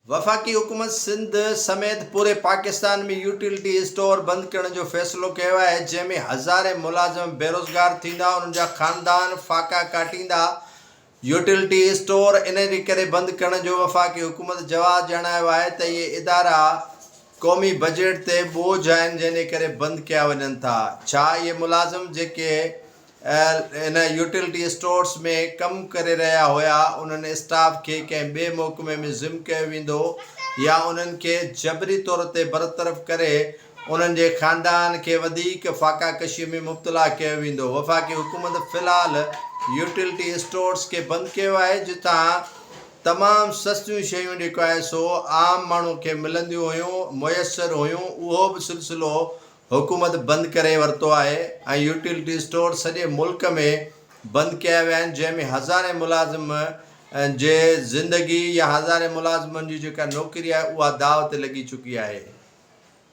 वफ़ाक़ी हुकूमत सिंध समेत पूरे पाकिस्तान में यूटिलिटी स्टोर बंदि करण जो फ़ैसिलो कयो आहे, जंहिंमें हज़ारे मुलाज़िम बेरोज़गार थींदा, उन्हनि जा ख़ानदान फ़ाक़ा काटींदा। यूटिलिटी स्टोर इन जे करे बंदि करण जो वफ़ाक़ी हुकूमत जवाबु ॼाणायो आहे त इहे इदारा क़ौमी बजट ते बोझ आहिनि, जंहिं जे करे बंदि कया वञनि था। छा इहे मुलाज़िम जेके इन यूटिलिटी स्टोर्स में कमु करे रहिया हुया, उन्हनि स्टाफ खे कंहिं ॿिए महकमे में ज़िम कयो वेंदो या उन्हनि खे जबरी तौर ते बरतरफ़ करे उन्हनि जे ख़ानदान खे वधीक फ़ाक़ा कशीअ में मुब्तला कयो वेंदो। वफ़ाक़ी हुकूमत फ़िलहाल यूटिलिटी स्टोर्स खे बंदि कयो आहे, जितां तमामु सस्तियूं शयूं जेको आहे सो आम माण्हू खे मिलंदियूं हुयूं, मुयसरु हुयूं, उहो बि सिलसिलो हुकूमत बंदि करे वरितो आहे। ऐं यूटिलिटी स्टोर सॼे मुल्क में बंदि कया विया आहिनि, जंहिंमें हज़ारे मुलाज़िम जे ज़िंदगी या हज़ारे मुलाज़िमनि जी जेका नौकिरी आहे उहा दाव ते लॻी चुकी आहे।